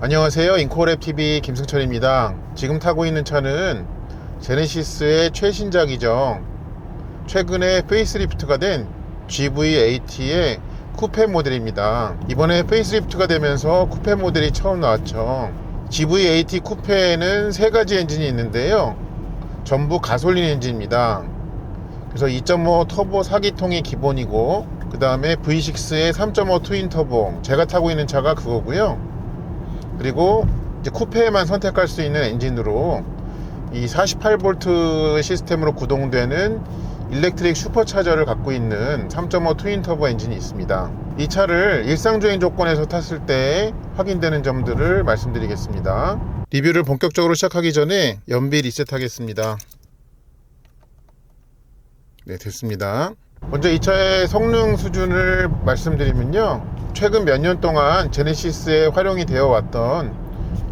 안녕하세요. 인코랩TV 김승철입니다. 지금 타고 있는 차는 제네시스의 최신작이죠. 최근에 페이스리프트가 된 GV80의 쿠페 모델입니다. 이번에 페이스리프트가 되면서 쿠페 모델이 처음 나왔죠. GV80 쿠페에는 세 가지 엔진이 있는데요, 전부 가솔린 엔진입니다. 그래서 2.5 터보 4기통이 기본이고, 그 다음에 V6의 3.5 트윈 터보, 제가 타고 있는 차가 그거고요. 그리고 이제 쿠페에만 선택할 수 있는 엔진으로 이 48V 시스템으로 구동되는 일렉트릭 슈퍼차저를 갖고 있는 3.5 트윈 터보 엔진이 있습니다. 이 차를 일상주행 조건에서 탔을 때 확인되는 점들을 말씀드리겠습니다. 리뷰를 본격적으로 시작하기 전에 연비 리셋 하겠습니다. 네, 됐습니다. 먼저 이 차의 성능 수준을 말씀드리면요, 최근 몇 년 동안 제네시스에 활용이 되어 왔던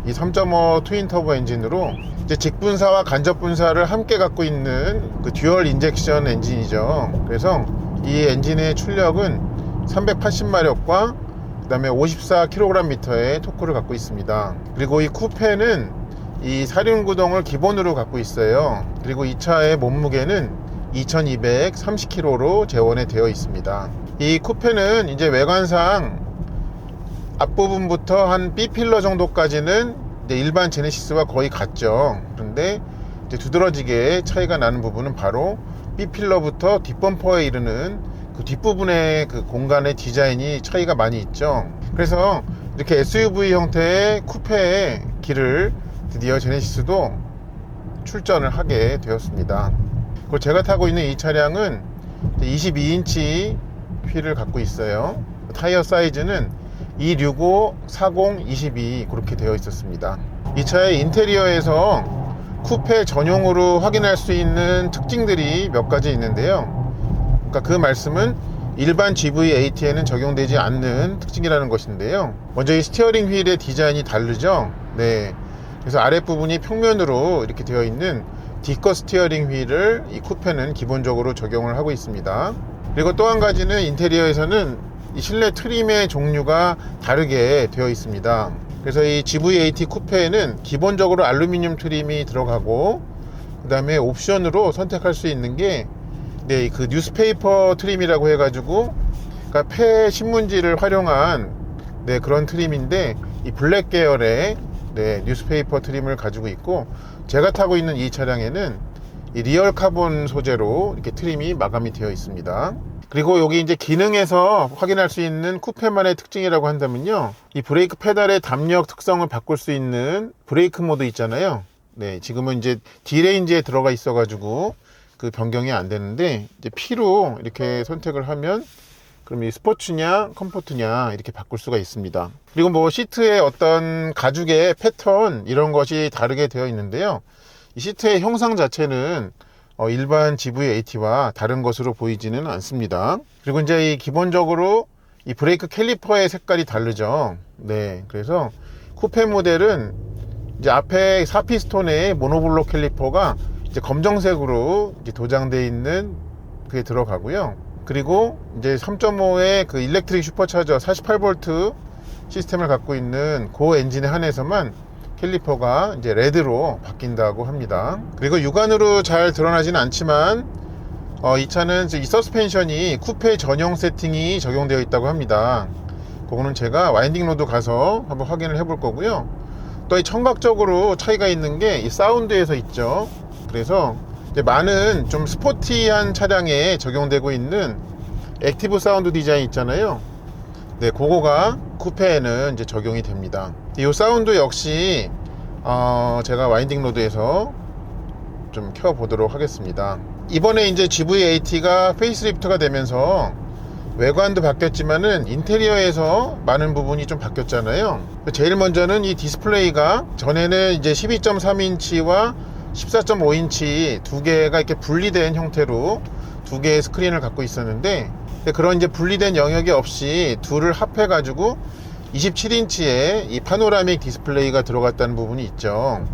이 3.5 트윈 터보 엔진으로 이제 직분사와 간접분사를 함께 갖고 있는 그 듀얼 인젝션 엔진이죠. 그래서 이 엔진의 출력은 380마력과 그 다음에 54kgm의 토크를 갖고 있습니다. 그리고 이 쿠페는 이 사륜구동을 기본으로 갖고 있어요. 그리고 이 차의 몸무게는 2230kg로 재원이 되어 있습니다. 이 쿠페는 이제 외관상 앞부분부터 한 B필러 정도까지는 이제 일반 제네시스와 거의 같죠. 그런데 이제 두드러지게 차이가 나는 부분은 바로 B필러부터 뒷범퍼에 이르는 그 뒷부분의 그 공간의 디자인이 차이가 많이 있죠. 그래서 이렇게 SUV 형태의 쿠페의 길을 드디어 제네시스도 출전을 하게 되었습니다. 그리고 제가 타고 있는 이 차량은 22인치 휠을 갖고 있어요. 타이어 사이즈는 265, 40, 22 그렇게 되어 있었습니다. 이 차의 인테리어에서 쿠페 전용으로 확인할 수 있는 특징들이 몇 가지 있는데요, 그러니까 그 말씀은 일반 GV80에는 적용되지 않는 특징이라는 것인데요, 먼저 이 스티어링 휠의 디자인이 다르죠. 네, 그래서 아랫부분이 평면으로 이렇게 되어 있는 D컷 스티어링 휠을 이 쿠페는 기본적으로 적용을 하고 있습니다. 그리고 또 한 가지는 인테리어에서는 이 실내 트림의 종류가 다르게 되어 있습니다. 그래서 이 GV80 쿠페에는 기본적으로 알루미늄 트림이 들어가고, 그 다음에 옵션으로 선택할 수 있는 게 그 뉴스페이퍼 트림이라고 해가지고, 그러니까 폐 신문지를 활용한 그런 트림인데, 이 블랙 계열의 뉴스페이퍼 트림을 가지고 있고, 제가 타고 있는 이 차량에는 이 리얼 카본 소재로 이렇게 트림이 마감이 되어 있습니다. 그리고 여기 이제 기능에서 확인할 수 있는 쿠페만의 특징이라고 한다면요, 이 브레이크 페달의 담력 특성을 바꿀 수 있는 브레이크 모드 있잖아요. 네, 지금은 이제 D레인지에 들어가 있어 가지고 그 변경이 안 되는데, 이제 P로 이렇게 선택을 하면 그럼 이 스포츠냐 컴포트냐 이렇게 바꿀 수가 있습니다. 그리고 뭐 시트의 어떤 가죽의 패턴 이런 것이 다르게 되어 있는데요, 이 시트의 형상 자체는 일반 GV80와 다른 것으로 보이지는 않습니다. 그리고 이제 이 기본적으로 이 브레이크 캘리퍼의 색깔이 다르죠. 네, 그래서 쿠페 모델은 이제 앞에 4피스톤의 모노블록 캘리퍼가 이제 검정색으로 이제 도장되어 있는 그게 들어가고요. 그리고 이제 3.5의 그 일렉트릭 슈퍼차저 48V 시스템을 갖고 있는 그 엔진에 한해서만 캘리퍼가 이제 레드로 바뀐다고 합니다. 그리고 육안으로 잘 드러나지는 않지만 이 차는 이 서스펜션이 쿠페 전용 세팅이 적용되어 있다고 합니다. 그거는 제가 와인딩 로드 가서 한번 확인을 해볼 거고요. 또 이 청각적으로 차이가 있는 게 이 사운드에서 있죠. 그래서 이제 많은 좀 스포티한 차량에 적용되고 있는 액티브 사운드 디자인 있잖아요. 네, 그거가 쿠페에는 이제 적용이 됩니다. 이 사운드 역시 제가 와인딩 로드에서 좀 켜보도록 하겠습니다. 이번에 이제 GV80가 페이스리프트가 되면서 외관도 바뀌었지만은 인테리어에서 많은 부분이 좀 바뀌었잖아요. 제일 먼저는 이 디스플레이가, 전에는 이제 12.3인치와 14.5인치 두 개가 이렇게 분리된 형태로 두 개의 스크린을 갖고 있었는데, 그런 이제 분리된 영역이 없이 둘을 합해 가지고 27인치의 이 파노라믹 디스플레이가 들어갔다는 부분이 있죠.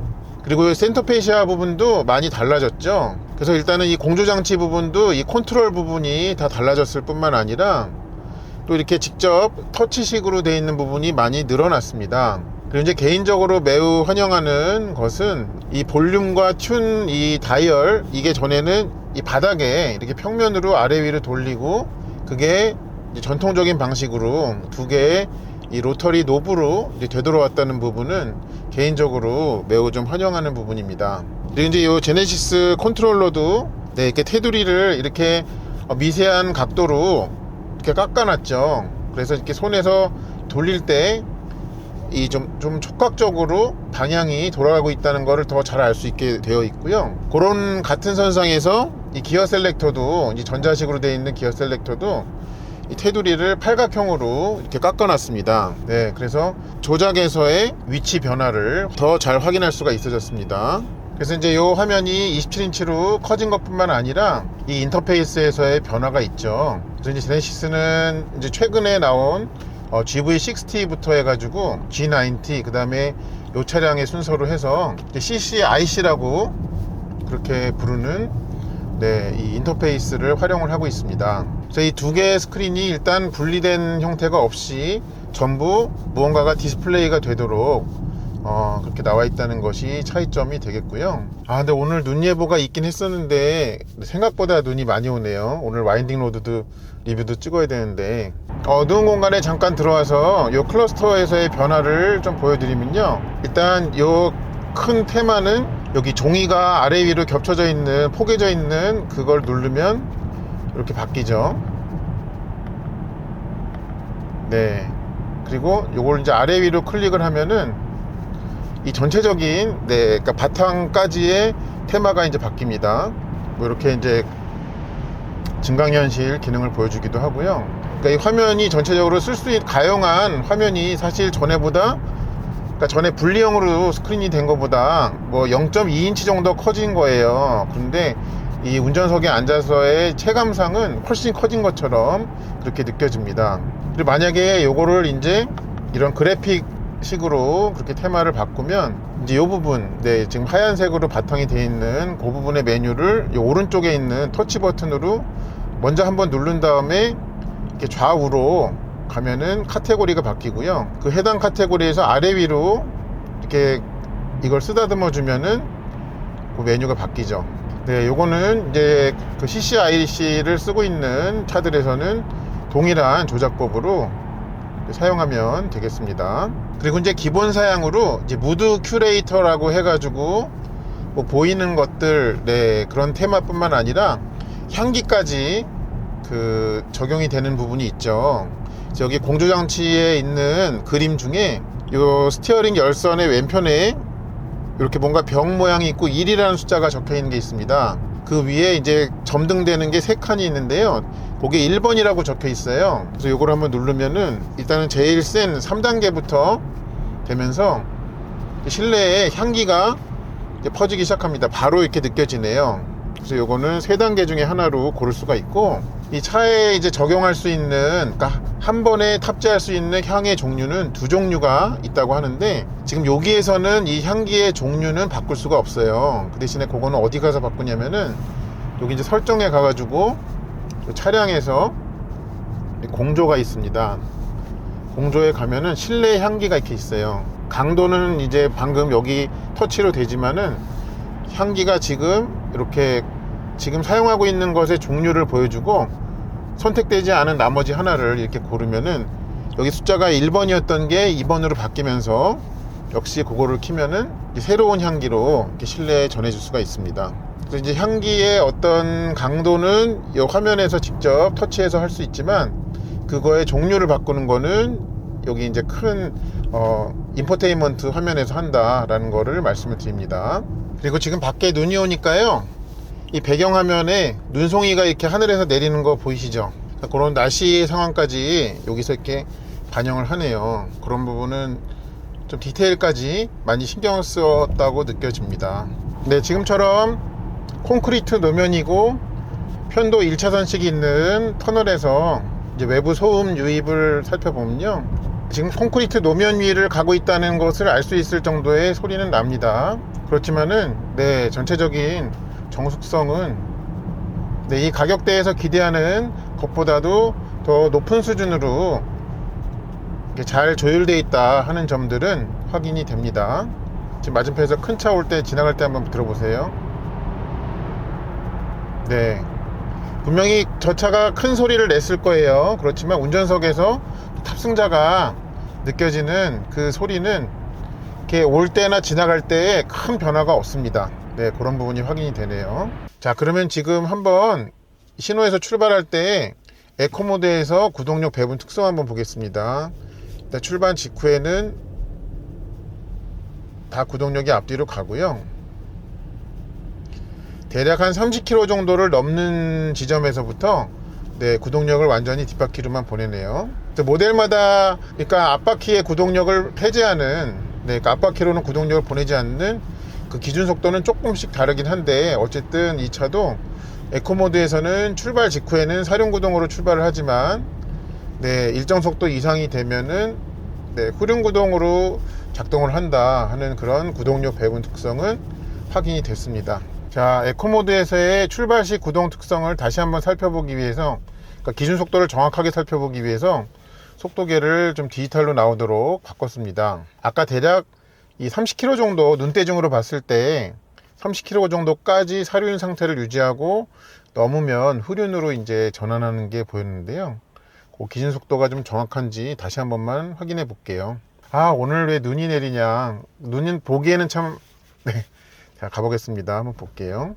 그리고 센터 페시아 부분도 많이 달라졌죠. 그래서 일단은 이 공조장치 부분도 이 컨트롤 부분이 다 달라졌을 뿐만 아니라 또 이렇게 직접 터치식으로 되어 있는 부분이 많이 늘어났습니다. 그리고 이제 개인적으로 매우 환영하는 것은 이 볼륨과 튠 이 다이얼, 이게 전에는 이 바닥에 이렇게 평면으로 아래 위로 돌리고, 그게 이제 전통적인 방식으로 두 개의 이 로터리 노브로 이제 되돌아왔다는 부분은 개인적으로 매우 좀 환영하는 부분입니다. 그리고 이제 이 제네시스 컨트롤러도 네, 이렇게 테두리를 이렇게 미세한 각도로 이렇게 깎아놨죠. 그래서 이렇게 손에서 돌릴 때 이 좀 촉각적으로 방향이 돌아가고 있다는 것을 더 잘 알 수 있게 되어 있고요. 그런 같은 선상에서 이 기어 셀렉터도, 이제 전자식으로 되어 있는 기어 셀렉터도 이 테두리를 팔각형으로 이렇게 깎아놨습니다. 네, 그래서 조작에서의 위치 변화를 더 잘 확인할 수가 있어졌습니다. 그래서 이제 이 화면이 27인치로 커진 것뿐만 아니라 이 인터페이스에서의 변화가 있죠. 그래서 이제 제네시스는 이제 최근에 나온 GV60부터 해가지고 G90, 그 다음에 이 차량의 순서로 해서 CCIC라고 그렇게 부르는 네, 이 인터페이스를 활용을 하고 있습니다. 그래서 이 두 개의 스크린이 일단 분리된 형태가 없이 전부 무언가가 디스플레이가 되도록 그렇게 나와 있다는 것이 차이점이 되겠고요. 근데 오늘 눈 예보가 있긴 했었는데 생각보다 눈이 많이 오네요. 오늘 와인딩 로드도 리뷰도 찍어야 되는데, 어두운 공간에 잠깐 들어와서 이 클러스터에서의 변화를 좀 보여드리면요, 일단 이 큰 테마는 여기 종이가 아래 위로 겹쳐져 있는, 포개져 있는 그걸 누르면 이렇게 바뀌죠. 네, 그리고 요걸 이제 아래 위로 클릭을 하면은 이 전체적인, 네, 그러니까 바탕까지의 테마가 이제 바뀝니다. 뭐 이렇게 이제 증강현실 기능을 보여주기도 하고요. 그러니까 이 화면이 전체적으로 쓸 수 있는 가용한 화면이 사실 전에보다, 그러니까 전에 분리형으로 스크린이 된 것보다 뭐 0.2인치 정도 커진 거예요. 근데 이 운전석에 앉아서의 체감상은 훨씬 커진 것처럼 그렇게 느껴집니다. 그리고 만약에 요거를 이제 이런 그래픽 식으로 그렇게 테마를 바꾸면 이제 이 부분, 네, 지금 하얀색으로 바탕이 되어 있는 그 부분의 메뉴를 이 오른쪽에 있는 터치 버튼으로 먼저 한번 누른 다음에 이렇게 좌우로 가면은 카테고리가 바뀌고요. 그 해당 카테고리에서 아래 위로 이렇게 이걸 쓰다듬어 주면은 그 메뉴가 바뀌죠. 네, 요거는 이제 그 CCIC를 쓰고 있는 차들에서는 동일한 조작법으로 사용하면 되겠습니다. 그리고 이제 기본 사양으로 이제 무드 큐레이터라고 해가지고 뭐 보이는 것들, 네, 그런 테마뿐만 아니라 향기까지 그 적용이 되는 부분이 있죠. 여기 공조장치에 있는 그림 중에 이 스티어링 열선의 왼편에 이렇게 뭔가 병 모양이 있고 1이라는 숫자가 적혀 있는 게 있습니다. 그 위에 이제 점등되는 게 3칸이 있는데요, 그게 1번이라고 적혀 있어요. 그래서 이걸 한번 누르면은 일단은 제일 센 3단계부터 되면서 실내에 향기가 이제 퍼지기 시작합니다. 바로 이렇게 느껴지네요. 그래서 요거는 3단계 중에 하나로 고를 수가 있고, 이 차에 이제 적용할 수 있는, 그러니까 한 번에 탑재할 수 있는 향의 종류는 2종류가 있다고 하는데, 지금 여기에서는 이 향기의 종류는 바꿀 수가 없어요. 그 대신에 그거는 어디 가서 바꾸냐면은 여기 이제 설정에 가가지고 차량에서 공조가 있습니다. 공조에 가면은 실내 향기가 이렇게 있어요. 강도는 이제 방금 여기 터치로 되지만은 향기가 지금 이렇게 지금 사용하고 있는 것의 종류를 보여주고, 선택되지 않은 나머지 하나를 이렇게 고르면은 여기 숫자가 1번이었던 게 2번으로 바뀌면서 역시 그거를 키면은 새로운 향기로 이렇게 실내에 전해줄 수가 있습니다. 그래서 이제 향기의 어떤 강도는 이 화면에서 직접 터치해서 할 수 있지만, 그거의 종류를 바꾸는 거는 여기 이제 큰 인포테인먼트 화면에서 한다라는 거를 말씀을 드립니다. 그리고 지금 밖에 눈이 오니까요, 이 배경화면에 눈송이가 이렇게 하늘에서 내리는 거 보이시죠? 그런 날씨 상황까지 여기서 이렇게 반영을 하네요. 그런 부분은 좀 디테일까지 많이 신경 썼다고 느껴집니다. 네, 지금처럼 콘크리트 노면이고 편도 1차선식이 있는 터널에서 이제 외부 소음 유입을 살펴보면요, 지금 콘크리트 노면 위를 가고 있다는 것을 알 수 있을 정도의 소리는 납니다. 그렇지만은 네, 전체적인 정숙성은 네, 이 가격대에서 기대하는 것보다도 더 높은 수준으로 잘 조율되어 있다 하는 점들은 확인이 됩니다. 지금 맞은편에서 큰 차 올 때 지나갈 때 한번 들어보세요. 네, 분명히 저 차가 큰 소리를 냈을 거예요. 그렇지만 운전석에서 탑승자가 느껴지는 그 소리는 이렇게 올 때나 지나갈 때에 큰 변화가 없습니다. 네, 그런 부분이 확인이 되네요. 자, 그러면 지금 한번 신호에서 출발할 때 에코 모드에서 구동력 배분 특성 한번 보겠습니다. 일단 출발 직후에는 다 구동력이 앞뒤로 가고요. 대략 한 30km 정도를 넘는 지점에서부터 네, 구동력을 완전히 뒷바퀴로만 보내네요. 모델마다 그러니까 앞바퀴의 구동력을 폐지하는 네, 그러니까 앞바퀴로는 구동력을 보내지 않는 그 기준 속도는 조금씩 다르긴 한데 어쨌든 이 차도 에코 모드에서는 출발 직후에는 사륜 구동으로 출발을 하지만 네, 일정 속도 이상이 되면은 네, 후륜 구동으로 작동을 한다 하는 그런 구동력 배분 특성은 확인이 됐습니다. 자, 에코 모드에서의 출발 시 구동 특성을 다시 한번 살펴보기 위해서 그러니까 기준 속도를 정확하게 살펴보기 위해서 속도계를 좀 디지털로 나오도록 바꿨습니다. 아까 대략 이 30km 정도 눈대중으로 봤을 때 30km 정도까지 사륜 상태를 유지하고 넘으면 후륜으로 이제 전환하는 게 보였는데요. 그 기준 속도가 좀 정확한지 다시 한 번만 확인해 볼게요. 아, 오늘 왜 눈이 내리냐. 눈은 보기에는 참 네. 자, 가보겠습니다. 한번 볼게요.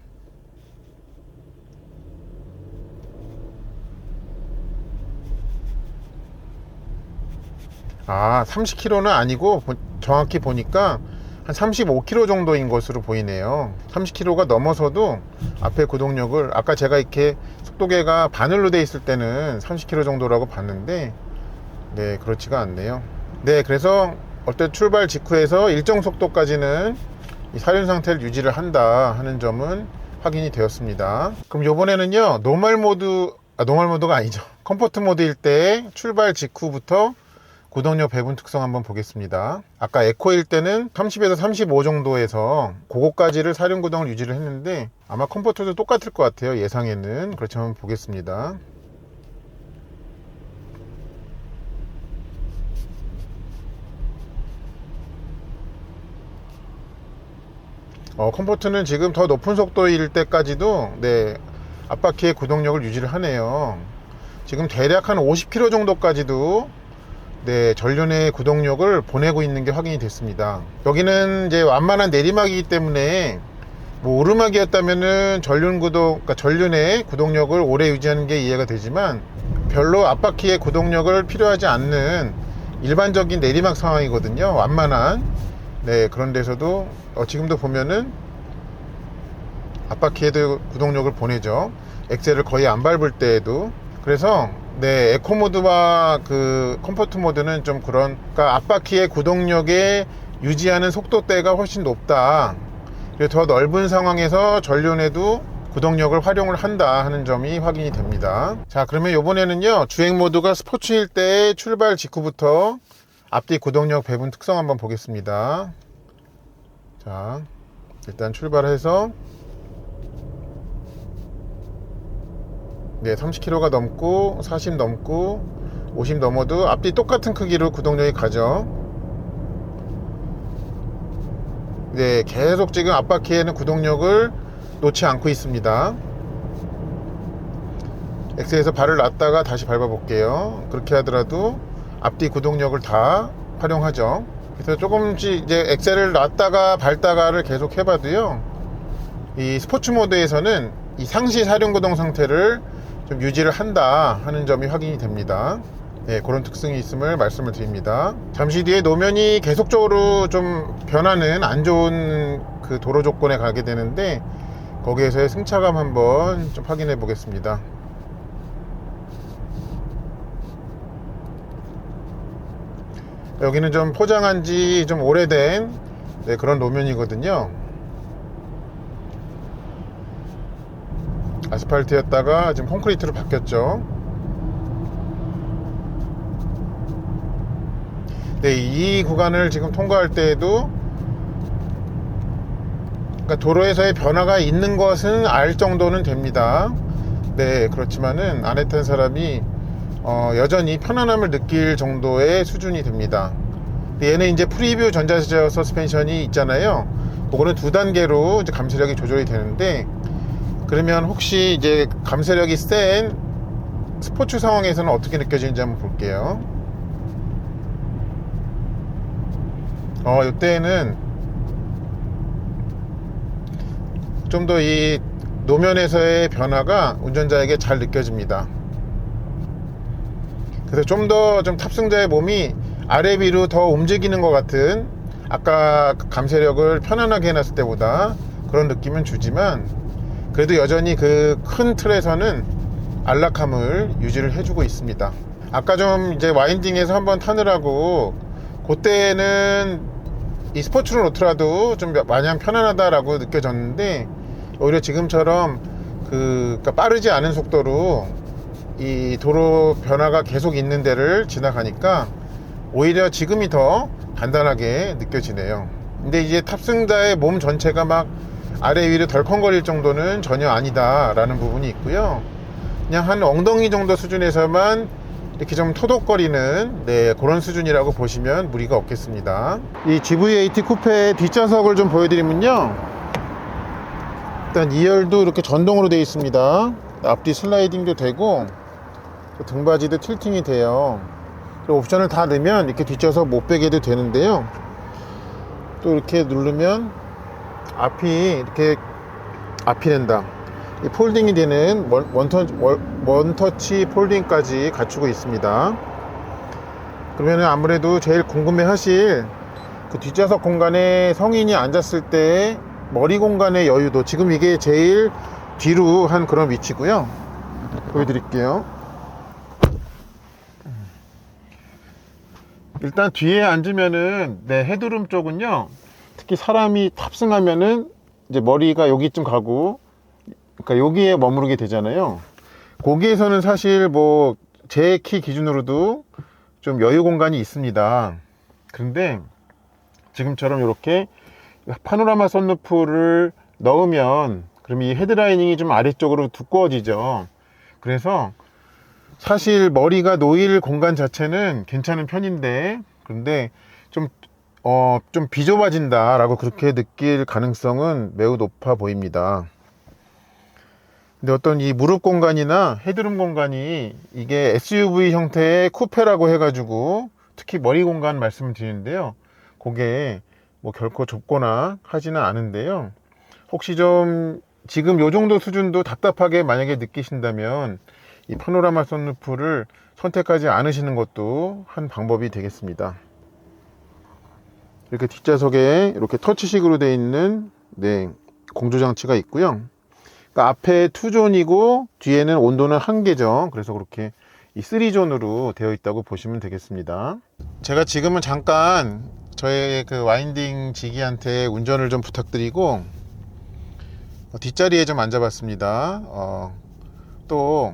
아, 30km는 아니고 정확히 보니까 한 35km 정도인 것으로 보이네요. 30km가 넘어서도 앞에 구동력을 아까 제가 이렇게 속도계가 바늘로 돼 있을 때는 30km 정도라고 봤는데 네, 그렇지가 않네요. 네, 그래서 어떤 출발 직후에서 일정 속도까지는 이 사륜 상태를 유지를 한다 하는 점은 확인이 되었습니다. 그럼 이번에는요 노멀 모드가 아니죠, 컴포트 모드일 때 출발 직후부터 구동력 배분 특성 한번 보겠습니다. 아까 에코일 때는 30에서 35 정도에서 그거까지를 사륜 구동을 유지를 했는데 아마 컴포트도 똑같을 것 같아요, 예상에는. 그렇지만 한번 보겠습니다. 컴포트는 지금 더 높은 속도일 때까지도 네, 앞바퀴의 구동력을 유지를 하네요. 지금 대략 한 50km 정도까지도 네, 전륜의 구동력을 보내고 있는 게 확인이 됐습니다. 여기는 이제 완만한 내리막이기 때문에 뭐 오르막이었다면은 그러니까 전륜의 구동력을 오래 유지하는 게 이해가 되지만 별로 앞바퀴의 구동력을 필요하지 않는 일반적인 내리막 상황이거든요. 완만한 네, 그런 데서도 지금도 보면은 앞바퀴에도 구동력을 보내죠. 엑셀을 거의 안 밟을 때에도. 그래서 네, 에코 모드와 그 컴포트 모드는 좀 그러니까 앞바퀴의 구동력에 유지하는 속도대가 훨씬 높다. 그리고 더 넓은 상황에서 전륜에도 구동력을 활용을 한다 하는 점이 확인이 됩니다. 자, 그러면 이번에는요 주행 모드가 스포츠일 때 출발 직후부터 앞뒤 구동력 배분 특성 한번 보겠습니다. 자, 일단 출발해서 네, 30km가 넘고 40 넘고 50 넘어도 앞뒤 똑같은 크기로 구동력이 가죠. 네, 계속 지금 앞바퀴에는 구동력을 놓지 않고 있습니다. 엑셀에서 발을 놨다가 다시 밟아 볼게요. 그렇게 하더라도 앞뒤 구동력을 다 활용하죠. 그래서 조금씩 이제 엑셀을 놨다가 밟다가를 계속 해봐도요, 이 스포츠 모드에서는 이 상시 사륜 구동 상태를 좀 유지를 한다 하는 점이 확인이 됩니다. 네, 그런 특성이 있음을 말씀을 드립니다. 잠시 뒤에 노면이 계속적으로 좀 변하는 안 좋은 그 도로 조건에 가게 되는데 거기에서의 승차감 한번 좀 확인해 보겠습니다. 여기는 좀 포장한 지 좀 오래된 네, 그런 노면이거든요. 아스팔트였다가 지금 콘크리트로 바뀌었죠. 네, 이 구간을 지금 통과할 때에도 그러니까 도로에서의 변화가 있는 것은 알 정도는 됩니다. 네, 그렇지만은 안에 탄 사람이 여전히 편안함을 느낄 정도의 수준이 됩니다. 얘는 이제 프리뷰 전자제어 서스펜션이 있잖아요. 그거는 2단계로 이제 감쇄력이 조절이 되는데, 그러면 혹시 이제 감쇄력이 센 스포츠 상황에서는 어떻게 느껴지는지 한번 볼게요. 이때는 좀 더 이 노면에서의 변화가 운전자에게 잘 느껴집니다. 그래서 좀 더 탑승자의 몸이 아래 위로 더 움직이는 것 같은, 아까 감쇄력을 편안하게 해놨을 때보다 그런 느낌은 주지만, 그래도 여전히 그 큰 틀에서는 안락함을 유지를 해주고 있습니다. 아까 좀 이제 와인딩에서 한번 타느라고 그때는 이 스포츠로 놓더라도 좀 마냥 편안하다라고 느껴졌는데, 오히려 지금처럼 그러니까 빠르지 않은 속도로 이 도로 변화가 계속 있는 데를 지나가니까 오히려 지금이 더 간단하게 느껴지네요. 근데 이제 탑승자의 몸 전체가 막 아래 위로 덜컹거릴 정도는 전혀 아니다 라는 부분이 있고요. 그냥 한 엉덩이 정도 수준에서만 이렇게 좀 토독거리는, 그런 수준이라고 보시면 무리가 없겠습니다. 이 GV80 쿠페의 뒷좌석을 좀 보여드리면요, 일단 2열도 이렇게 전동으로 되어 있습니다. 앞뒤 슬라이딩도 되고 등받이도 틸팅이 돼요. 옵션을 다 넣으면 이렇게 뒷좌석 못 빼게도 되는데요, 또 이렇게 누르면 앞이 된다. 이 폴딩이 되는 원터치 폴딩까지 갖추고 있습니다. 그러면 아무래도 제일 궁금해 하실 그 뒷좌석 공간에 성인이 앉았을 때 머리 공간의 여유도, 지금 이게 제일 뒤로 한 그런 위치고요. 보여드릴게요. 일단 뒤에 앉으면은 헤드룸 쪽은요, 특히 사람이 탑승하면은 이제 머리가 여기쯤 가고, 그러니까 여기에 머무르게 되잖아요. 거기에서는 사실 뭐 제 키 기준으로도 좀 여유 공간이 있습니다. 그런데 지금처럼 이렇게 파노라마 선루프를 넣으면 그럼 이 헤드라이닝이 좀 아래쪽으로 두꺼워지죠. 그래서 사실 머리가 놓일 공간 자체는 괜찮은 편인데, 그런데 좀 비좁아진다 라고 그렇게 느낄 가능성은 매우 높아 보입니다. 근데 어떤 이 무릎 공간이나 헤드룸 공간이 이게 SUV 형태의 쿠페라고 해가지고 특히 머리 공간 말씀을 드리는데요, 그게 뭐 결코 좁거나 하지는 않은데요, 혹시 좀 지금 요 정도 수준도 답답하게 만약에 느끼신다면 이 파노라마 선루프를 선택하지 않으시는 것도 한 방법이 되겠습니다. 이렇게 뒷좌석에 이렇게 터치식으로 되어 있는 공조장치가 있고요. 그러니까 앞에 2존이고 뒤에는 온도는 1개죠. 그래서 그렇게 이 3존으로 되어 있다고 보시면 되겠습니다. 제가 지금은 잠깐 저의 그 와인딩 지기한테 운전을 좀 부탁드리고 뒷자리에 좀 앉아봤습니다. 또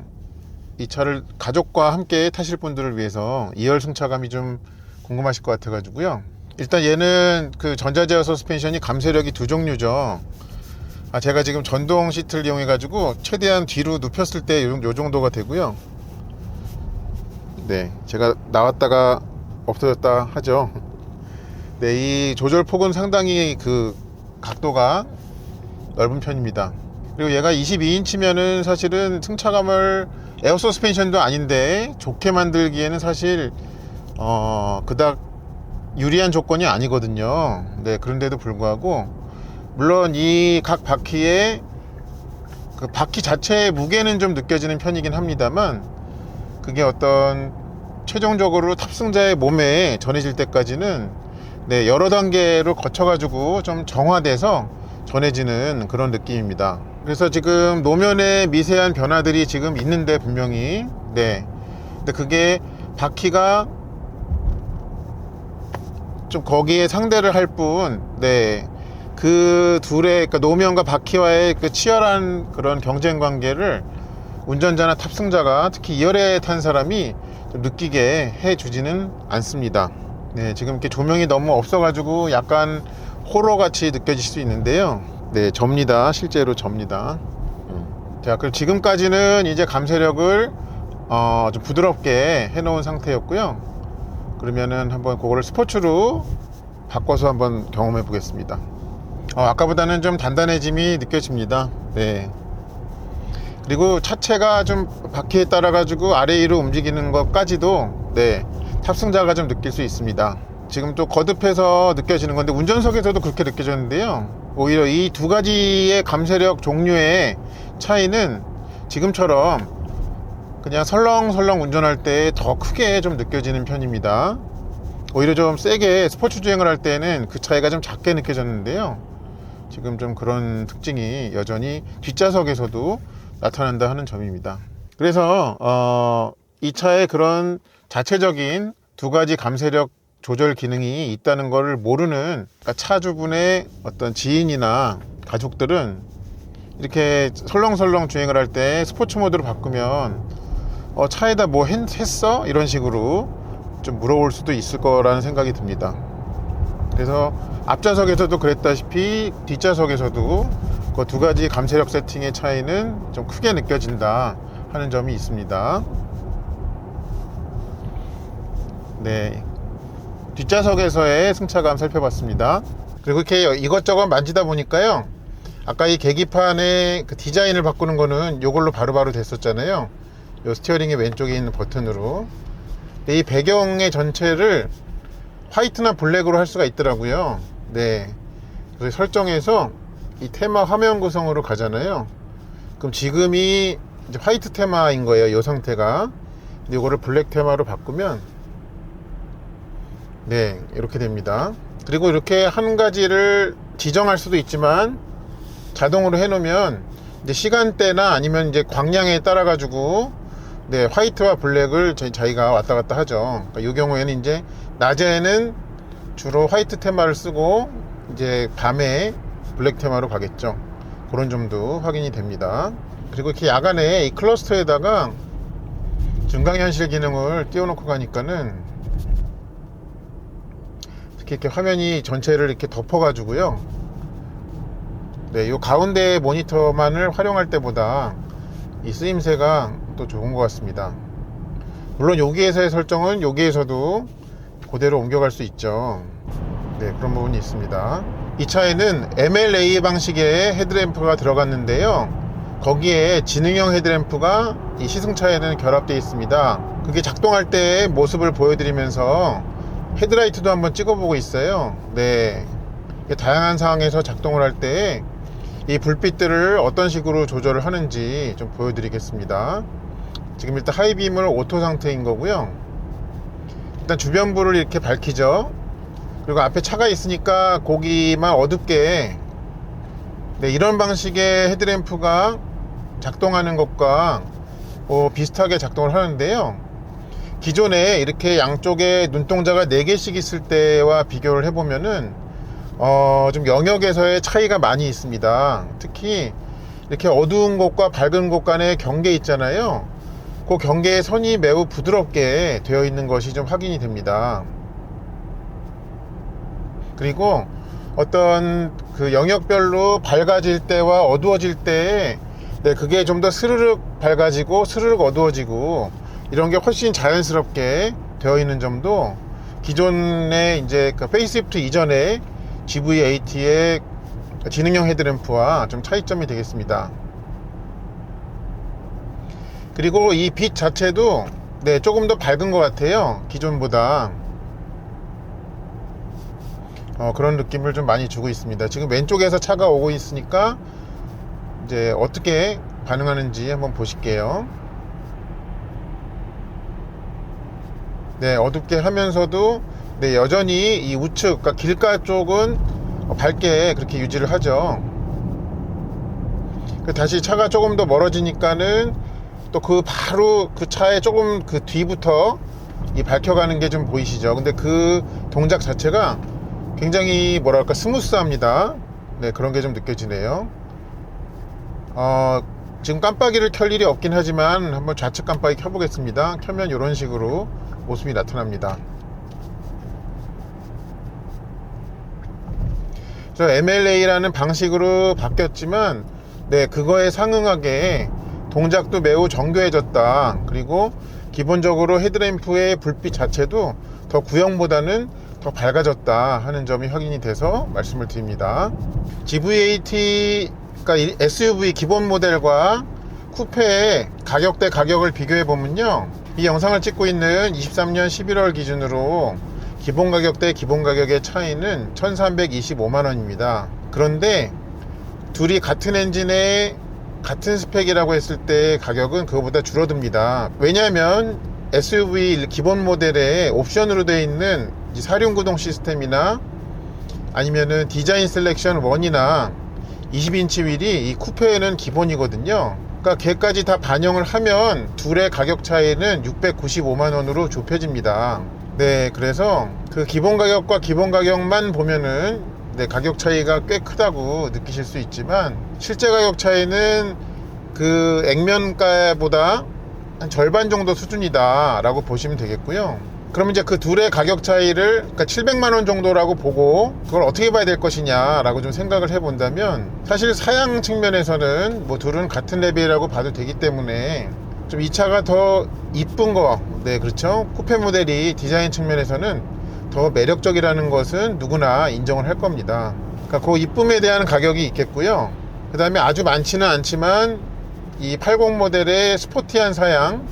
이 차를 가족과 함께 타실 분들을 위해서 2열 승차감이 좀 궁금하실 것 같아 가지고요. 일단 얘는 그 전자제어 서스펜션이 감쇄력이 2종류죠. 제가 지금 전동 시트를 이용해 가지고 최대한 뒤로 눕혔을 때 요 정도가 되고요. 제가 나왔다가 없어졌다 하죠. 이 조절 폭은 상당히 그 각도가 넓은 편입니다. 그리고 얘가 22인치면은 사실은 승차감을, 에어 서스펜션도 아닌데 좋게 만들기에는 사실 그닥 유리한 조건이 아니거든요. 그런데도 불구하고 물론 이 각 바퀴의 그 바퀴 자체의 무게는 좀 느껴지는 편이긴 합니다만, 그게 어떤 최종적으로 탑승자의 몸에 전해질 때까지는 여러 단계로 거쳐 가지고 좀 정화돼서 전해지는 그런 느낌입니다. 그래서 지금 노면에 미세한 변화들이 지금 있는데 분명히 근데 그게 바퀴가 좀 거기에 상대를 할 뿐, 그 둘의, 그러니까 노면과 바퀴와의 그 치열한 그런 경쟁 관계를 운전자나 탑승자가, 특히 2열에 탄 사람이 좀 느끼게 해주지는 않습니다. 지금 이렇게 조명이 너무 없어가지고 약간 호러같이 느껴질 수 있는데요. 접니다. 실제로 접니다. 자, 그럼 지금까지는 이제 감쇄력을 좀 부드럽게 해놓은 상태였고요. 그러면은 한번 그거를 스포츠로 바꿔서 한번 경험해 보겠습니다. 아까보다는 좀 단단해짐이 느껴집니다. 네. 그리고 차체가 좀 바퀴에 따라 가지고 아래 위로 움직이는 것까지도 네, 탑승자가 좀 느낄 수 있습니다. 지금 또 거듭해서 느껴지는 건데 운전석에서도 그렇게 느껴졌는데요, 오히려 이 두 가지의 감쇄력 종류의 차이는 지금처럼 그냥 설렁설렁 운전할 때 더 크게 좀 느껴지는 편입니다. 오히려 좀 세게 스포츠 주행을 할 때는 그 차이가 좀 작게 느껴졌는데요, 지금 좀 그런 특징이 여전히 뒷좌석에서도 나타난다 하는 점입니다. 그래서 이 차에 그런 자체적인 두 가지 감쇄력 조절 기능이 있다는 것을 모르는, 그러니까 차주분의 어떤 지인이나 가족들은 이렇게 설렁설렁 주행을 할 때 스포츠 모드로 바꾸면 차에다 뭐 했어? 이런 식으로 좀 물어볼 수도 있을 거라는 생각이 듭니다. 그래서 앞좌석에서도 그랬다시피 뒷좌석에서도 그 두 가지 감쇄력 세팅의 차이는 좀 크게 느껴진다 하는 점이 있습니다. 네, 뒷좌석에서의 승차감 살펴봤습니다. 그리고 이렇게 이것저것 만지다 보니까요, 아까 이 계기판의 그 디자인을 바꾸는 거는 이걸로 바로바로 됐었잖아요. 이 스티어링의 왼쪽에 있는 버튼으로. 이 배경의 전체를 화이트나 블랙으로 할 수가 있더라고요. 네, 그래서 설정해서 이 테마 화면 구성으로 가잖아요. 그럼 지금이 이제 화이트 테마인 거예요, 이 상태가. 근데 이거를 블랙 테마로 바꾸면 네, 이렇게 됩니다. 그리고 이렇게 한 가지를 지정할 수도 있지만 자동으로 해놓으면 이제 시간대나 아니면 이제 광량에 따라 가지고 네, 화이트와 블랙을 자기가 왔다 갔다 하죠. 그러니까 이 경우에는 이제 낮에는 주로 화이트 테마를 쓰고 이제 밤에 블랙 테마로 가겠죠. 그런 점도 확인이 됩니다. 그리고 이렇게 야간에 이 클러스터에다가 중강현실 기능을 띄워놓고 가니까는 이렇게 화면이 전체를 이렇게 덮어가지고요. 네, 이 가운데 모니터만을 활용할 때보다 이 쓰임새가 또 좋은 것 같습니다. 물론 여기에서의 설정은 여기에서도 그대로 옮겨갈 수 있죠. 네, 그런 부분이 있습니다. 이 차에는 MLA 방식의 헤드램프가 들어갔는데요, 거기에 지능형 헤드램프가 이 시승차에는 결합되어 있습니다. 그게 작동할 때의 모습을 보여드리면서 헤드라이트도 한번 찍어보고 있어요. 네, 다양한 상황에서 작동을 할 때 이 불빛들을 어떤 식으로 조절을 하는지 좀 보여드리겠습니다. 지금 일단 하이빔을 오토 상태인 거고요. 일단 주변부를 이렇게 밝히죠. 그리고 앞에 차가 있으니까 거기만 어둡게, 네, 이런 방식의 헤드램프가 작동하는 것과 비슷하게 작동을 하는데요, 기존에 이렇게 양쪽에 눈동자가 4개씩 있을 때와 비교를 해보면은 좀 영역에서의 차이가 많이 있습니다. 특히 이렇게 어두운 곳과 밝은 곳 간의 경계 있잖아요. 그 경계의 선이 매우 부드럽게 되어 있는 것이 좀 확인이 됩니다. 그리고 어떤 그 영역별로 밝아질 때와 어두워질 때, 네, 그게 좀 더 스르륵 밝아지고 스르륵 어두워지고 이런 게 훨씬 자연스럽게 되어 있는 점도 기존의 이제 그 페이스리프트 이전에 GV80의 지능형 헤드램프와 좀 차이점이 되겠습니다. 그리고 이 빛 자체도 네, 조금 더 밝은 것 같아요, 기존보다. 그런 느낌을 좀 많이 주고 있습니다. 지금 왼쪽에서 차가 오고 있으니까 이제 어떻게 반응하는지 한번 보실게요. 네, 어둡게 하면서도 네, 여전히 이 우측, 그러니까 길가 쪽은 밝게 그렇게 유지를 하죠. 다시 차가 조금 더 멀어지니까는 또 그 바로 그 차에 조금 그 뒤부터 이 밝혀가는 게 좀 보이시죠. 근데 그 동작 자체가 굉장히 뭐랄까 스무스합니다. 네, 그런 게 좀 느껴지네요. 지금 깜빡이를 켤 일이 없긴 하지만 한번 좌측 깜빡이 켜보겠습니다. 켜면 이런 식으로 모습이 나타납니다. 그래서 MLA라는 방식으로 바뀌었지만 네, 그거에 상응하게 동작도 매우 정교해졌다. 그리고 기본적으로 헤드램프의 불빛 자체도 더 구형보다는 더 밝아졌다 하는 점이 확인이 돼서 말씀을 드립니다. GV80, 그러니까 SUV 기본 모델과 쿠페의 가격대 가격을 비교해 보면요, 이 영상을 찍고 있는 23년 11월 기준으로 기본 가격대 기본 가격의 차이는 1325만원입니다 그런데 둘이 같은 엔진에 같은 스펙이라고 했을 때 가격은 그거보다 줄어듭니다. 왜냐하면 SUV 기본 모델에 옵션으로 되어 있는 사륜구동 시스템이나 아니면은 디자인 셀렉션 1이나 20인치 휠이 이 쿠페에는 기본이거든요. 그러니까 걔까지 다 반영을 하면 둘의 가격 차이는 695만원으로 좁혀집니다. 네, 그래서 그 기본 가격과 기본 가격만 보면은 네, 가격 차이가 꽤 크다고 느끼실 수 있지만 실제 가격 차이는 그 액면가보다 한 절반 정도 수준이다 라고 보시면 되겠고요. 그럼 이제 그 둘의 가격 차이를, 그러니까 700만원 정도라고 보고 그걸 어떻게 봐야 될 것이냐 라고 좀 생각을 해 본다면, 사실 사양 측면에서는 뭐 둘은 같은 레벨이라고 봐도 되기 때문에 좀 이 차가 더 이쁜 거, 네 그렇죠, 쿠페 모델이 디자인 측면에서는 더 매력적이라는 것은 누구나 인정을 할 겁니다. 그러니까 그 이쁨에 대한 가격이 있겠고요. 그 다음에 아주 많지는 않지만 이 80 모델의 스포티한 사양,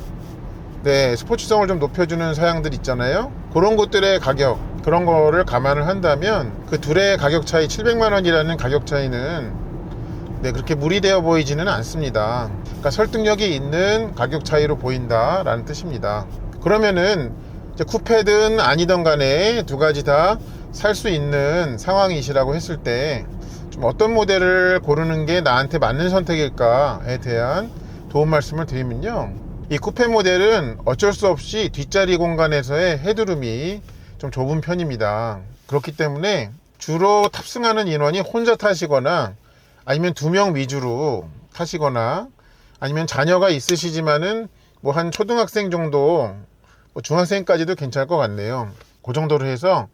네, 스포츠성을 좀 높여주는 사양들 있잖아요. 그런 것들의 가격, 그런 거를 감안을 한다면 그 둘의 가격 차이, 700만원이라는 가격 차이는 네, 그렇게 무리되어 보이지는 않습니다. 그러니까 설득력이 있는 가격 차이로 보인다 라는 뜻입니다. 그러면은 이제 쿠페든 아니든 간에 두 가지 다 살 수 있는 상황이시라고 했을 때 좀 어떤 모델을 고르는 게 나한테 맞는 선택일까에 대한 도움 말씀을 드리면요, 이 쿠페 모델은 어쩔 수 없이 뒷자리 공간에서의 헤드룸이 좀 좁은 편입니다. 그렇기 때문에 주로 탑승하는 인원이 혼자 타시거나 아니면 2명 위주로 타시거나 아니면 자녀가 있으시지만은 뭐 한 초등학생 정도, 뭐 중학생까지도 괜찮을 것 같네요. 그 정도로 해서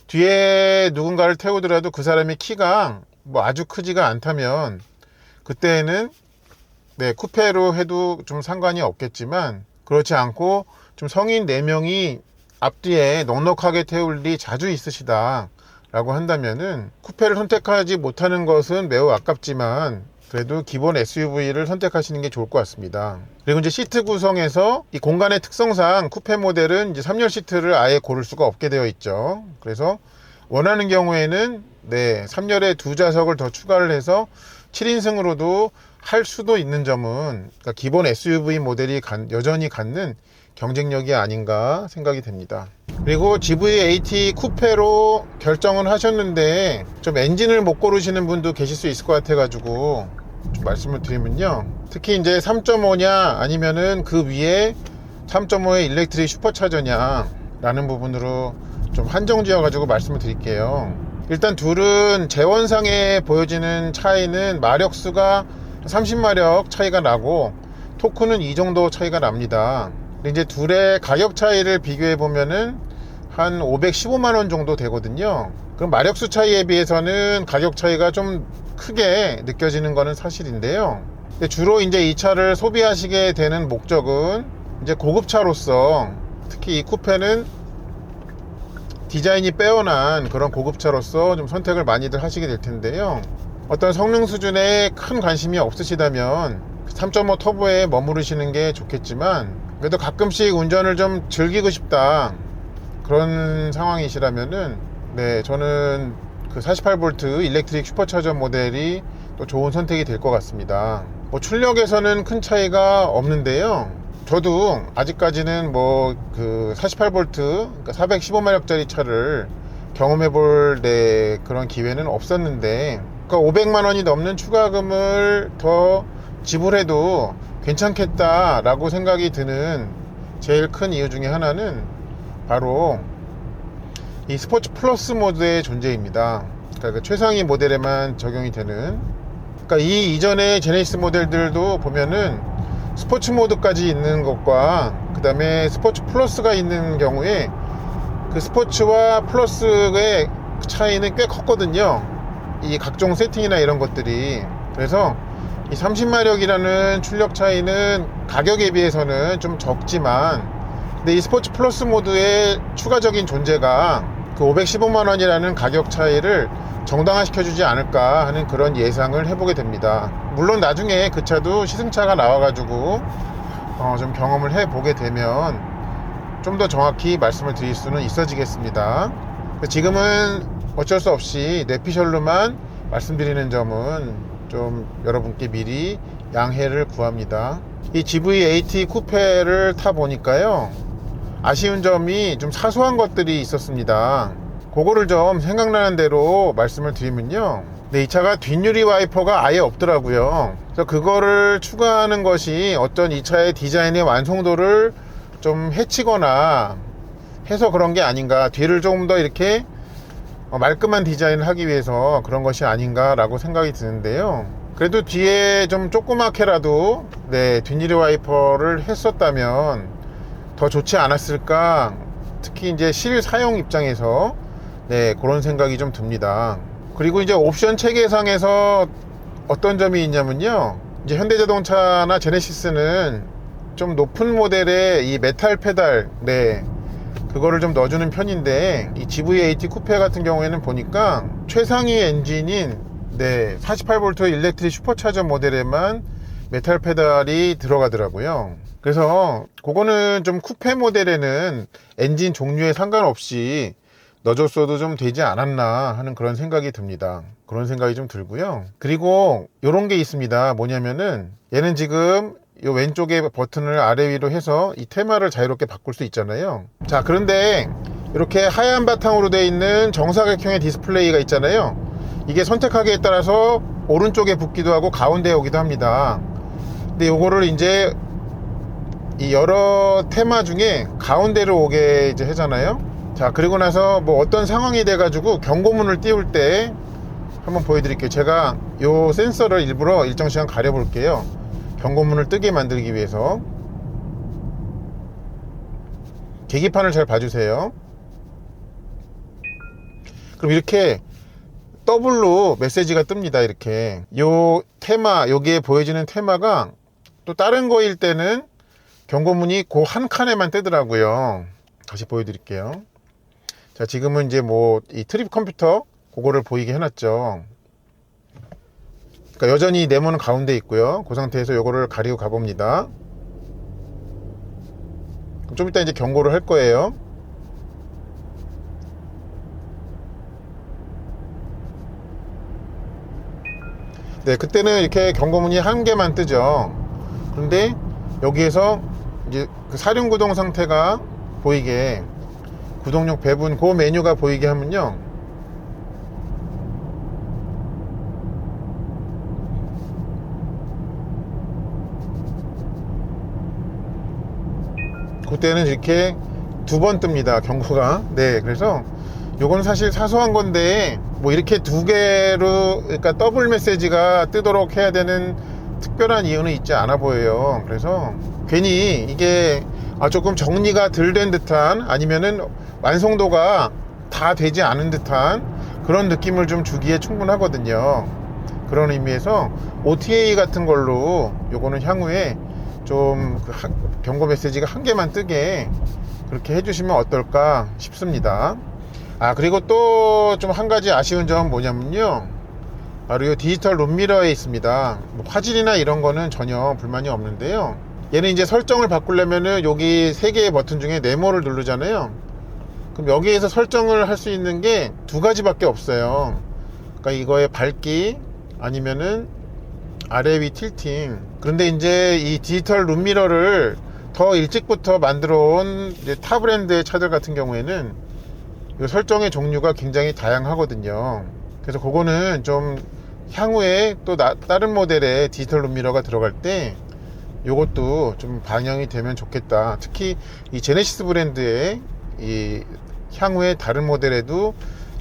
뒤에 누군가를 태우더라도 그 사람의 키가 뭐 아주 크지가 않다면 그때는 네, 쿠페로 해도 좀 상관이 없겠지만, 그렇지 않고 좀 성인 4명이 앞뒤에 넉넉하게 태울 일이 자주 있으시다 라고 한다면은 쿠페를 선택하지 못하는 것은 매우 아깝지만 그래도 기본 SUV를 선택하시는 게 좋을 것 같습니다. 그리고 이제 시트 구성에서 이 공간의 특성상 쿠페 모델은 이제 3열 시트를 아예 고를 수가 없게 되어 있죠. 그래서 원하는 경우에는 네, 3열에 2좌석을 더 추가를 해서 7인승으로도 할 수도 있는 점은, 그러니까 기본 SUV 모델이 여전히 갖는 경쟁력이 아닌가 생각이 됩니다. 그리고 GV80 쿠페로 결정을 하셨는데 좀 엔진을 못 고르시는 분도 계실 수 있을 것 같아 가지고 좀 말씀을 드리면요, 특히 이제 3.5냐 아니면은 그 위에 3.5의 일렉트릭 슈퍼차저냐 라는 부분으로 좀 한정 지어 가지고 말씀을 드릴게요. 일단 둘은 재원상에 보여지는 차이는 마력수가 30마력 차이가 나고 토크는 이 정도 차이가 납니다. 근데 이제 둘의 가격 차이를 비교해 보면은 한 515만원 정도 되거든요. 그럼 마력수 차이에 비해서는 가격 차이가 좀 크게 느껴지는 것은 사실인데요. 근데 주로 이제 이 차를 소비하시게 되는 목적은 이제 고급차로서, 특히 이 쿠페는 디자인이 빼어난 그런 고급차로서 좀 선택을 많이들 하시게 될 텐데요. 어떤 성능 수준에 큰 관심이 없으시다면 3.5 터보에 머무르시는 게 좋겠지만, 그래도 가끔씩 운전을 좀 즐기고 싶다 그런 상황이시라면은 네, 저는 그 48V 일렉트릭 슈퍼차저 모델이 또 좋은 선택이 될 것 같습니다. 뭐 출력에서는 큰 차이가 없는데요, 저도 아직까지는 뭐 그 48V, 그러니까 415마력짜리 차를 경험해 볼 네, 그런 기회는 없었는데, 그러니까 500만원이 넘는 추가금을 더 지불해도 괜찮겠다 라고 생각이 드는 제일 큰 이유 중에 하나는 바로 이 스포츠 플러스 모드의 존재입니다. 그러니까 최상위 모델에만 적용이 되는, 그러니까 이 이전의 제네시스 모델들도 보면은 스포츠 모드까지 있는 것과 그 다음에 스포츠 플러스가 있는 경우에 그 스포츠와 플러스의 차이는 꽤 컸거든요, 이 각종 세팅이나 이런 것들이. 그래서 이 30마력이라는 출력 차이는 가격에 비해서는 좀 적지만 근데 이 스포츠 플러스 모드의 추가적인 존재가 그 515만 원이라는 가격 차이를 정당화시켜주지 않을까 하는 그런 예상을 해보게 됩니다. 물론 나중에 그 차도 시승차가 나와가지고 좀 경험을 해보게 되면 좀 더 정확히 말씀을 드릴 수는 있어지겠습니다. 지금은 어쩔 수 없이 내피셜로만 말씀드리는 점은 좀 여러분께 미리 양해를 구합니다. 이 GV80 쿠페를 타 보니까요, 아쉬운 점이 좀 사소한 것들이 있었습니다. 그거를 좀 생각나는 대로 말씀을 드리면요, 이 차가 뒷유리 와이퍼가 아예 없더라고요. 그래서 그거를 추가하는 것이 어떤 이 차의 디자인의 완성도를 좀 해치거나 해서 그런 게 아닌가, 뒤를 조금 더 이렇게 말끔한 디자인을 하기 위해서 그런 것이 아닌가 라고 생각이 드는데요, 그래도 뒤에 좀 조그맣게라도 뒷유리 와이퍼를 했었다면 더 좋지 않았을까, 특히 이제 실사용 입장에서 그런 생각이 좀 듭니다. 그리고 이제 옵션 체계상에서 어떤 점이 있냐면요, 이제 현대자동차나 제네시스는 좀 높은 모델의 이 메탈 페달, 그거를 좀 넣어주는 편인데, 이 GV80 쿠페 같은 경우에는 보니까 최상위 엔진인 48V 일렉트릭 슈퍼차저 모델에만 메탈 페달이 들어가더라고요. 그래서 그거는 좀 쿠페 모델에는 엔진 종류에 상관없이 넣어줬어도 좀 되지 않았나 하는 그런 생각이 듭니다. 그런 생각이 좀 들고요. 그리고 요런 게 있습니다. 뭐냐면은 얘는 지금 이 왼쪽에 버튼을 아래 위로 해서 이 테마를 자유롭게 바꿀 수 있잖아요. 자, 그런데 이렇게 하얀 바탕으로 되어 있는 정사각형의 디스플레이가 있잖아요. 이게 선택하기에 따라서 오른쪽에 붙기도 하고 가운데에 오기도 합니다. 근데 요거를 이제 이 여러 테마 중에 가운데로 오게 이제 하잖아요. 자, 그리고 나서 뭐 어떤 상황이 돼 가지고 경고문을 띄울 때 한번 보여드릴게요. 제가 요 센서를 일부러 일정 시간 가려 볼게요. 경고문을 뜨게 만들기 위해서. 계기판을 잘 봐주세요. 그럼 이렇게 더블로 메시지가 뜹니다. 이렇게 요 테마, 여기에 보여지는 테마가 또 다른 거일 때는 경고문이 그 한 칸에만 뜨더라고요. 다시 보여드릴게요. 자, 지금은 이제 뭐 이 트립 컴퓨터 그거를 보이게 해놨죠. 그러니까 여전히 네모는 가운데 있고요. 그 상태에서 요거를 가리고 가봅니다. 좀 이따 이제 경고를 할 거예요. 그때는 이렇게 경고문이 한 개만 뜨죠. 그런데 여기에서 이제 그 사륜구동 상태가 보이게, 구동용 배분 그 메뉴가 보이게 하면요, 그때는 이렇게 두 번 뜹니다. 경고가. 그래서 요건 사실 사소한 건데 뭐 이렇게 두 개로, 그러니까 더블 메시지가 뜨도록 해야 되는 특별한 이유는 있지 않아 보여요. 그래서 괜히 이게 조금 정리가 덜 된 듯한, 아니면은 완성도가 다 되지 않은 듯한 그런 느낌을 좀 주기에 충분하거든요. 그런 의미에서 OTA 같은 걸로 요거는 향후에 좀 경고 메시지가 한 개만 뜨게 그렇게 해주시면 어떨까 싶습니다. 그리고 또 좀 한 가지 아쉬운 점은 뭐냐면요, 바로 이 디지털 룸미러에 있습니다. 뭐 화질이나 이런 거는 전혀 불만이 없는데요, 얘는 이제 설정을 바꾸려면은 여기 세 개의 버튼 중에 네모를 누르잖아요. 그럼 여기에서 설정을 할 수 있는 게 두 가지밖에 없어요. 그러니까 이거의 밝기 아니면은 아래 위 틸팅. 그런데 이제 이 디지털 룸미러를 더 일찍부터 만들어 온 타 브랜드의 차들 같은 경우에는 이 설정의 종류가 굉장히 다양하거든요. 그래서 그거는 좀 향후에 또 다른 모델의 디지털 룸미러가 들어갈 때 요것도 좀 반영이 되면 좋겠다. 특히 이 제네시스 브랜드의 이 향후에 다른 모델에도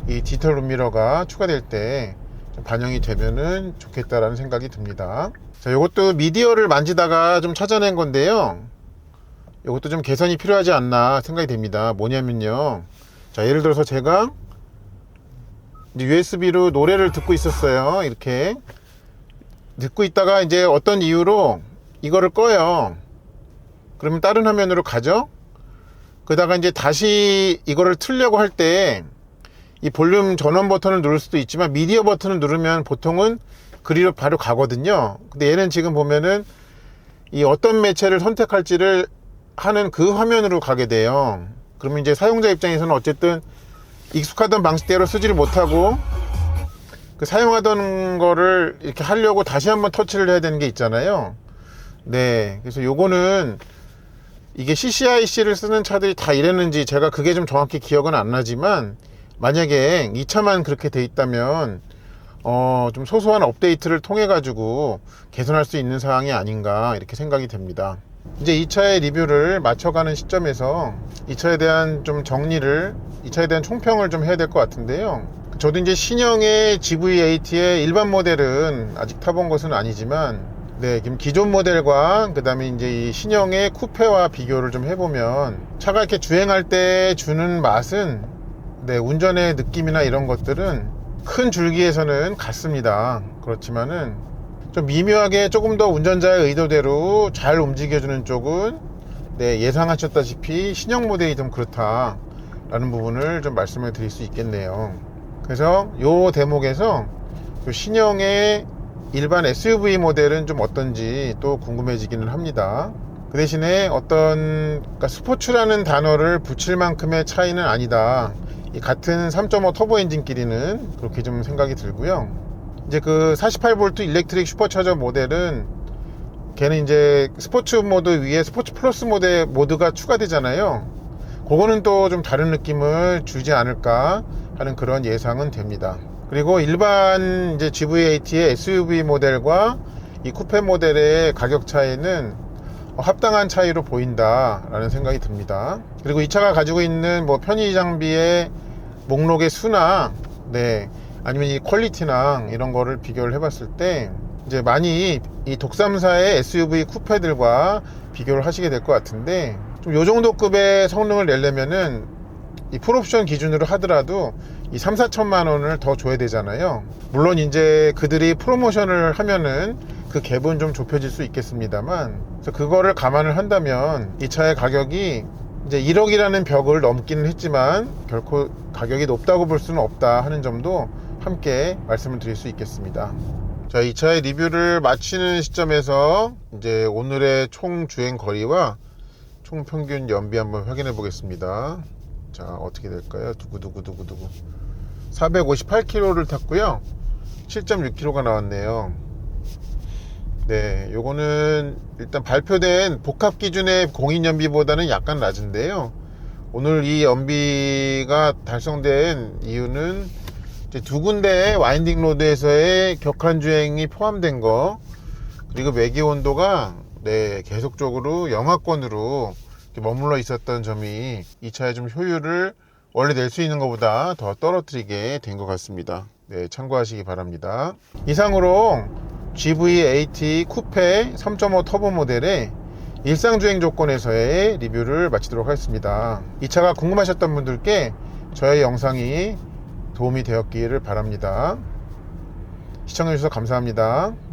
이 디지털 룸미러가 추가될 때 좀 반영이 되면은 좋겠다라는 생각이 듭니다. 자, 요것도 미디어를 만지다가 좀 찾아낸 건데요, 요것도 좀 개선이 필요하지 않나 생각이 됩니다. 뭐냐면요, 자, 예를 들어서 제가 이제 USB로 노래를 듣고 있었어요. 이렇게 듣고 있다가 이제 어떤 이유로 이거를 꺼요. 그러면 다른 화면으로 가죠. 그러다가 이제 다시 이거를 틀려고 할 때 이 볼륨 전원 버튼을 누를 수도 있지만 미디어 버튼을 누르면 보통은 그리로 바로 가거든요. 근데 얘는 지금 보면은 이 어떤 매체를 선택할지를 하는 그 화면으로 가게 돼요. 그러면 이제 사용자 입장에서는 어쨌든 익숙하던 방식대로 쓰지를 못하고 그 사용하던 거를 이렇게 하려고 다시 한번 터치를 해야 되는 게 있잖아요. 네, 그래서 요거는 이게 CCIC를 쓰는 차들이 다 이랬는지 제가 그게 좀 정확히 기억은 안 나지만, 만약에 이 차만 그렇게 돼 있다면 좀 소소한 업데이트를 통해 가지고 개선할 수 있는 사항이 아닌가 이렇게 생각이 됩니다. 이제 이 차의 리뷰를 맞춰가는 시점에서 이 차에 대한 좀 정리를, 이 차에 대한 총평을 좀 해야 될 것 같은데요. 저도 이제 신형의 GV80의 일반 모델은 아직 타본 것은 아니지만, 네, 지금 기존 모델과 그 다음에 이제 이 신형의 쿠페와 비교를 좀 해보면 차가 이렇게 주행할 때 주는 맛은, 네, 운전의 느낌이나 이런 것들은 큰 줄기에서는 같습니다. 그렇지만은 좀 미묘하게 조금 더 운전자의 의도대로 잘 움직여주는 쪽은, 네, 예상하셨다시피 신형 모델이 좀 그렇다라는 부분을 좀 말씀을 드릴 수 있겠네요. 그래서 요 대목에서 신형의 일반 SUV 모델은 좀 어떤지 또 궁금해지기는 합니다. 그 대신에 어떤, 그러니까 스포츠라는 단어를 붙일 만큼의 차이는 아니다. 이 같은 3.5 터보 엔진끼리는 그렇게 좀 생각이 들고요. 이제 그 48V 일렉트릭 슈퍼차저 모델은 걔는 이제 스포츠 모드 위에 스포츠 플러스 모드가 추가되잖아요. 그거는 또 좀 다른 느낌을 주지 않을까 하는 그런 예상은 됩니다. 그리고 일반 이제 GV80의 SUV 모델과 이 쿠페 모델의 가격 차이는 합당한 차이로 보인다라는 생각이 듭니다. 그리고 이 차가 가지고 있는 뭐 편의 장비의 목록의 수나, 네, 아니면 이 퀄리티나 이런 거를 비교를 해봤을 때 이제 많이 이 독삼사의 SUV 쿠페들과 비교를 하시게 될 것 같은데, 좀 요 정도 급의 성능을 내려면은 이 풀옵션 기준으로 하더라도 이 3, 4천만 원을 더 줘야 되잖아요. 물론 이제 그들이 프로모션을 하면은 그 갭은 좀 좁혀질 수 있겠습니다만, 그래서 그거를 감안을 한다면 이 차의 가격이 이제 1억이라는 벽을 넘기는 했지만 결코 가격이 높다고 볼 수는 없다 하는 점도 함께 말씀을 드릴 수 있겠습니다. 자, 이 차의 리뷰를 마치는 시점에서 이제 오늘의 총 주행 거리와 총 평균 연비 한번 확인해 보겠습니다. 자, 어떻게 될까요? 두구두구두구두구 458km를 탔고요. 7.6km가 나왔네요. 네, 요거는 일단 발표된 복합 기준의 공인 연비보다는 약간 낮은데요. 오늘 이 연비가 달성된 이유는 이제 두 군데의 와인딩 로드에서의 격한 주행이 포함된 거, 그리고 매기 온도가, 네, 계속적으로 영하권으로 머물러 있었던 점이 이 차의 좀 효율을 원래 낼 수 있는 것보다 더 떨어뜨리게 된 것 같습니다. 네, 참고하시기 바랍니다. 이상으로 GV80 쿠페 3.5 터보 모델의 일상주행 조건에서의 리뷰를 마치도록 하겠습니다. 이 차가 궁금하셨던 분들께 저의 영상이 도움이 되었기를 바랍니다. 시청해주셔서 감사합니다.